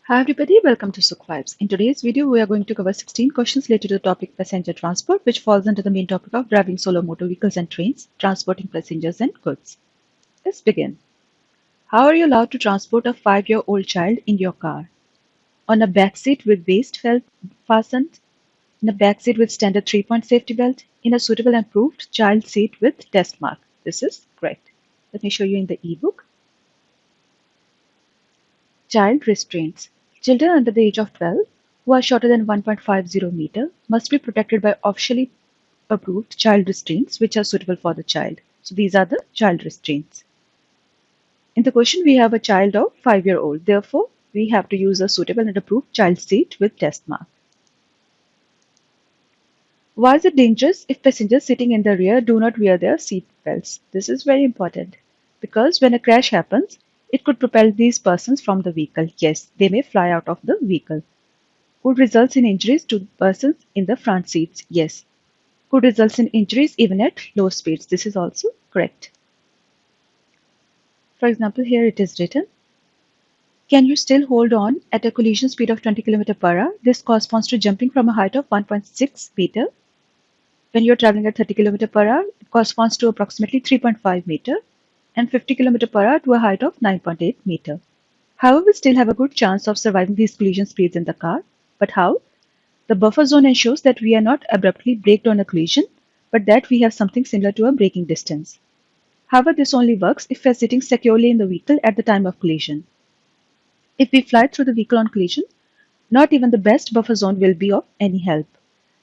Hi everybody, welcome to Sukh Vibes. In today's video, we are going to cover 16 questions related to the topic passenger transport, which falls under the main topic of driving solo motor vehicles and trains, transporting passengers and goods. Let's begin. How are you allowed to transport a 5-year-old child in your car? On a back seat with waist belt fastened, in a back seat with standard 3-point safety belt, in a suitable and approved child seat with test mark. This is correct. Let me show you in the ebook. Child restraints. Children under the age of 12 who are shorter than 1.50 meter must be protected by officially approved child restraints which are suitable for the child. So these are the child restraints. In the question we have a child of 5-year-old. Therefore, we have to use a suitable and approved child seat with test mark. Why is it dangerous if passengers sitting in the rear do not wear their seat belts? This is very important because when a crash happens, it could propel these persons from the vehicle. Yes, they may fly out of the vehicle. Could result in injuries to persons in the front seats. Yes. Could result in injuries even at low speeds. This is also correct. For example, here it is written, can you still hold on at a collision speed of 20 km per hour? This corresponds to jumping from a height of 1.6 meter. When you're traveling at 30 km per hour, it corresponds to approximately 3.5 meter and 50 km per hour to a height of 9.8 meter. However, we still have a good chance of surviving these collision speeds in the car. But how? The buffer zone ensures that we are not abruptly braked on a collision, but that we have something similar to a braking distance. However, this only works if we are sitting securely in the vehicle at the time of collision. If we fly through the vehicle on collision, not even the best buffer zone will be of any help.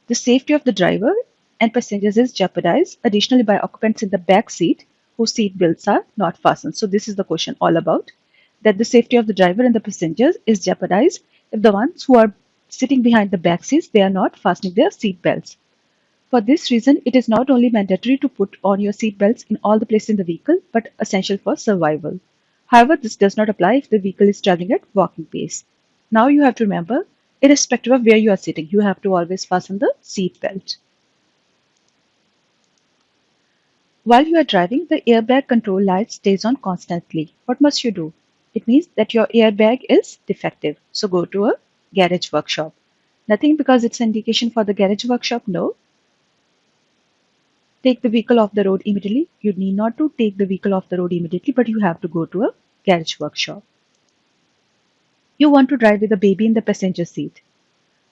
The safety of the driver and passengers is jeopardized additionally by occupants in the back seat whose seat belts are not fastened. So this is the question all about, that the safety of the driver and the passengers is jeopardized if the ones who are sitting behind the back seats, they are not fastening their seat belts. For this reason, it is not only mandatory to put on your seat belts in all the places in the vehicle, but essential for survival. However, this does not apply if the vehicle is traveling at walking pace. Now you have to remember, irrespective of where you are sitting, you have to always fasten the seat belt. While you are driving, the airbag control light stays on constantly. What must you do? It means that your airbag is defective. So go to a garage workshop. Nothing because it's an indication for the garage workshop, no. Take the vehicle off the road immediately. You need not to take the vehicle off the road immediately, but you have to go to a garage workshop. You want to drive with a baby in the passenger seat.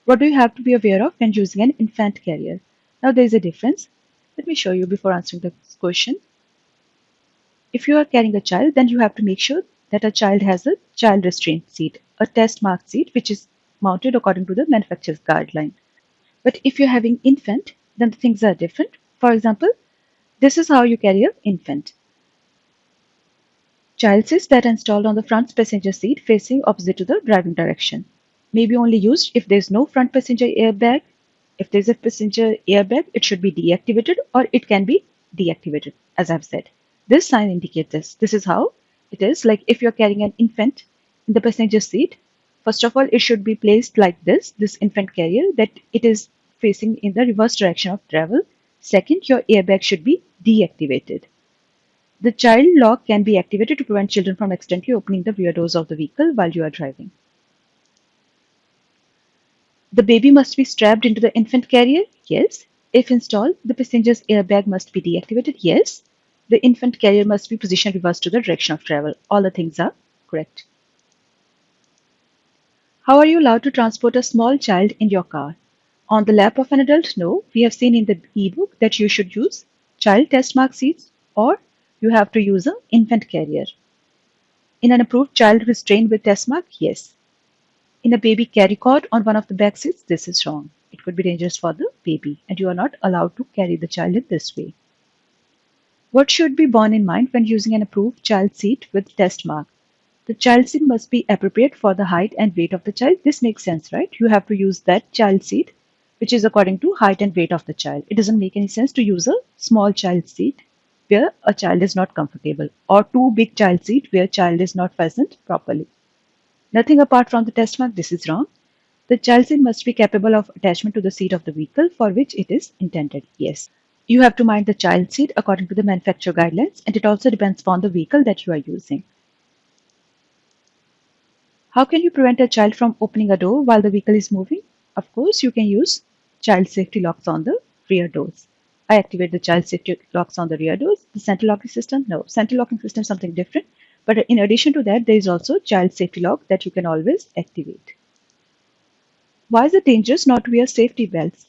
What do you have to be aware of when using an infant carrier? Now there is a difference. Let me show you before answering the question. If you are carrying a child, then you have to make sure that a child has a child restraint seat, a test marked seat which is mounted according to the manufacturer's guideline. But if you're having infant, then the things are different. For example, this is how you carry an infant. Child seats that are installed on the front passenger seat facing opposite to the driving direction. May be only used if there is no front passenger airbag. If there is a passenger airbag, it should be deactivated or it can be deactivated, as I've said. This sign indicates this. This is how it is. Like if you're carrying an infant in the passenger seat, first of all, it should be placed like this infant carrier, that it is facing in the reverse direction of travel. Second, your airbag should be deactivated. The child lock can be activated to prevent children from accidentally opening the rear doors of the vehicle while you are driving. The baby must be strapped into the infant carrier? Yes. If installed, the passenger's airbag must be deactivated? Yes. The infant carrier must be positioned reverse to the direction of travel. All the things are correct. How are you allowed to transport a small child in your car? On the lap of an adult? No. We have seen in the ebook that you should use child test mark seats or you have to use an infant carrier. In an approved child restrained with test mark? Yes. In a baby carry cord on one of the back seats? This is wrong. It could be dangerous for the baby and you are not allowed to carry the child in this way. What should be borne in mind when using an approved child seat with test mark? The child seat must be appropriate for the height and weight of the child. This makes sense, right? You have to use that child seat which is according to height and weight of the child. It doesn't make any sense to use a small child seat where a child is not comfortable or too big child seat where child is not fastened properly. Nothing apart from the test mark, this is wrong. The child seat must be capable of attachment to the seat of the vehicle for which it is intended. Yes. You have to mind the child seat according to the manufacturer guidelines and it also depends upon the vehicle that you are using. How can you prevent a child from opening a door while the vehicle is moving? Of course, you can use child safety locks on the rear doors. I activate the child safety locks on the rear doors. The center locking system? No. Center locking system is something different. But in addition to that, there is also child safety lock that you can always activate. Why is it dangerous not to wear safety belts?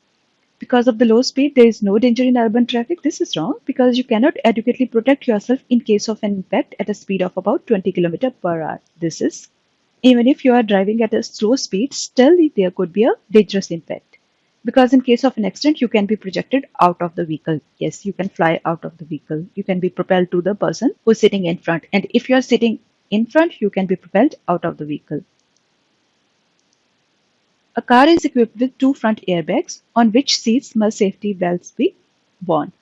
Because of the low speed, there is no danger in urban traffic. This is wrong because you cannot adequately protect yourself in case of an impact at a speed of about 20 km per hour. This is even if you are driving at a slow speed, still there could be a dangerous impact. Because in case of an accident, you can be projected out of the vehicle. Yes, you can fly out of the vehicle. You can be propelled to the person who's sitting in front. And if you are sitting in front, you can be propelled out of the vehicle. A car is equipped with two front airbags on which seats must safety belts be worn.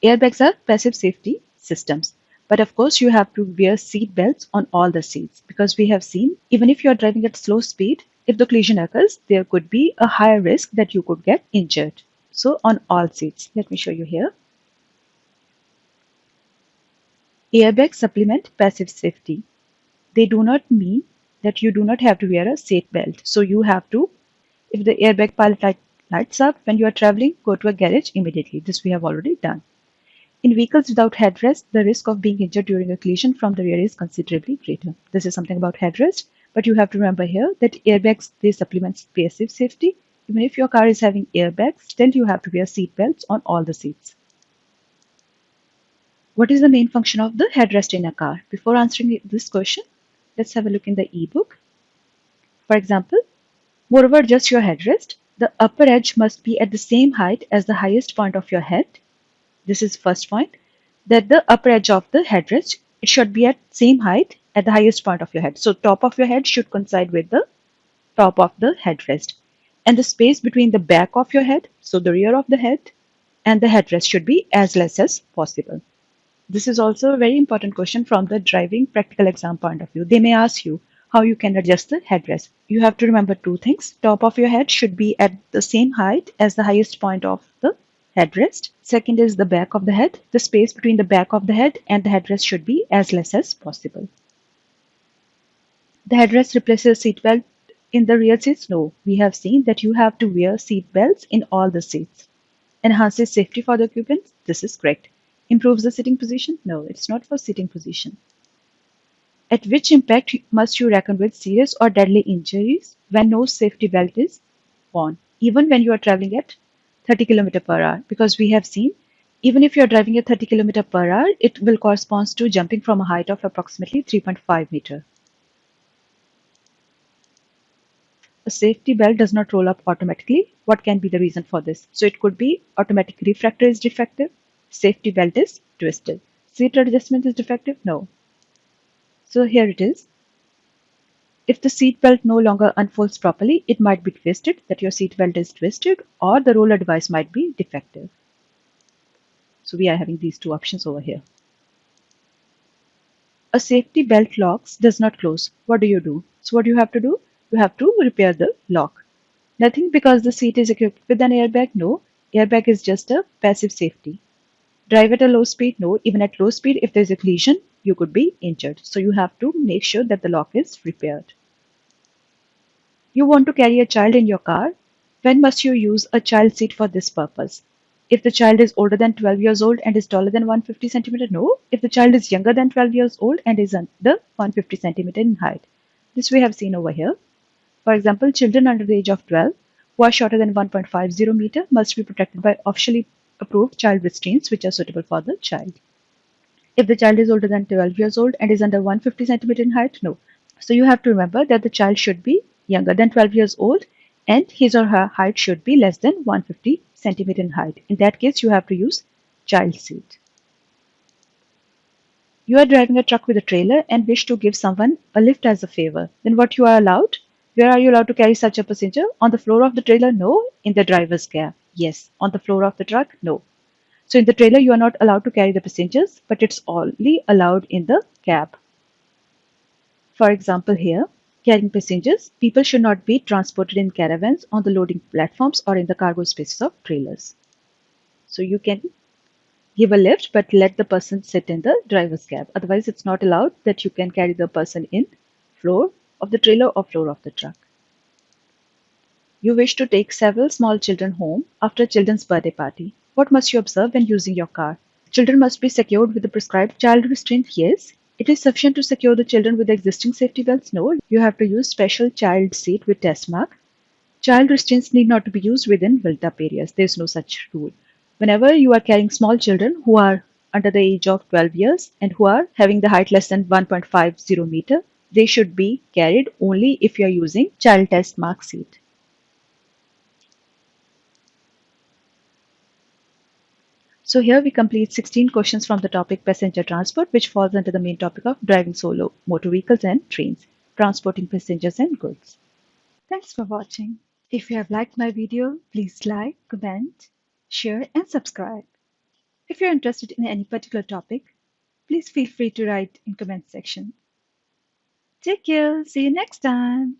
Airbags are passive safety systems. But of course, you have to wear seat belts on all the seats because we have seen even if you are driving at slow speed, if the collision occurs, there could be a higher risk that you could get injured. So on all seats, let me show you here. Airbags supplement passive safety. They do not mean that you do not have to wear a seat belt. So you have to, if the airbag pilot lights up when you are traveling, go to a garage immediately. This we have already done. In vehicles without headrest, the risk of being injured during a collision from the rear is considerably greater. This is something about headrest, but you have to remember here that airbags, they supplement passive safety. Even if your car is having airbags, still you have to wear seat belts on all the seats. What is the main function of the headrest in a car? Before answering this question, let's have a look in the ebook. For example, moreover, adjust your headrest. The upper edge must be at the same height as the highest point of your head. This is first point, that the upper edge of the headrest, it should be at same height at the highest point of your head. So top of your head should coincide with the top of the headrest. And the space between the back of your head, so the rear of the head, and the headrest should be as less as possible. This is also a very important question from the driving practical exam point of view. They may ask you how you can adjust the headrest. You have to remember two things. Top of your head should be at the same height as the highest point of the headrest. Second is the back of the head. The space between the back of the head and the headrest should be as less as possible. The headrest replaces seat belt in the rear seats? No. We have seen that you have to wear seat belts in all the seats. Enhances safety for the occupants? This is correct. Improves the sitting position? No, it's not for sitting position. At which impact must you reckon with serious or deadly injuries when no safety belt is worn, even when you are traveling at 30 km per hour? Because we have seen, even if you are driving at 30 km per hour, it will correspond to jumping from a height of approximately 3.5 meter. A safety belt does not roll up automatically. What can be the reason for this? So it could be automatic refractor is defective, safety belt is twisted. Seat adjustment is defective? No. So here it is. If the seat belt no longer unfolds properly, it might be twisted, that your seat belt is twisted, or the roller device might be defective. So we are having these two options over here. A safety belt locks does not close. What do you do? So what you have to do? You have to repair the lock. Nothing because the seat is equipped with an airbag? No. Airbag is just a passive safety. Drive at a low speed? No. Even at low speed, if there is a collision, you could be injured. So you have to make sure that the lock is repaired. You want to carry a child in your car? When must you use a child seat for this purpose? If the child is older than 12 years old and is taller than 150 centimeter? No. If the child is younger than 12 years old and is under 150 centimeter in height? This we have seen over here. For example, children under the age of 12 who are shorter than 1.50 meter must be protected by officially approved child restraints which are suitable for the child. If the child is older than 12 years old and is under 150 centimeter in height? No. So you have to remember that the child should be younger than 12 years old and his or her height should be less than 150 centimeter in height. In that case, you have to use child seat. You are driving a truck with a trailer and wish to give someone a lift as a favor. Then what you are allowed? Where are you allowed to carry such a passenger? On the floor of the trailer? No. In the driver's cab? Yes. On the floor of the truck? No. So in the trailer, you are not allowed to carry the passengers, but it's only allowed in the cab. For example, here, carrying passengers, people should not be transported in caravans on the loading platforms or in the cargo spaces of trailers. So you can give a lift, but let the person sit in the driver's cab. Otherwise, it's not allowed that you can carry the person in floor of the trailer or floor of the truck. You wish to take several small children home after a children's birthday party. What must you observe when using your car? Children must be secured with the prescribed child restraint. Yes. It is sufficient to secure the children with the existing safety belts. No. You have to use special child seat with test mark. Child restraints need not to be used within built-up areas. There is no such rule. Whenever you are carrying small children who are under the age of 12 years and who are having the height less than 1.50 meter, they should be carried only if you are using child test mark seat. So here we complete 16 questions from the topic passenger transport, which falls under the main topic of driving solo motor vehicles and trains, transporting passengers and goods. Thanks for watching. If you have liked my video, please like, comment, share and subscribe. If you're interested in any particular topic, please feel free to write in comment section. Take care. See you next time.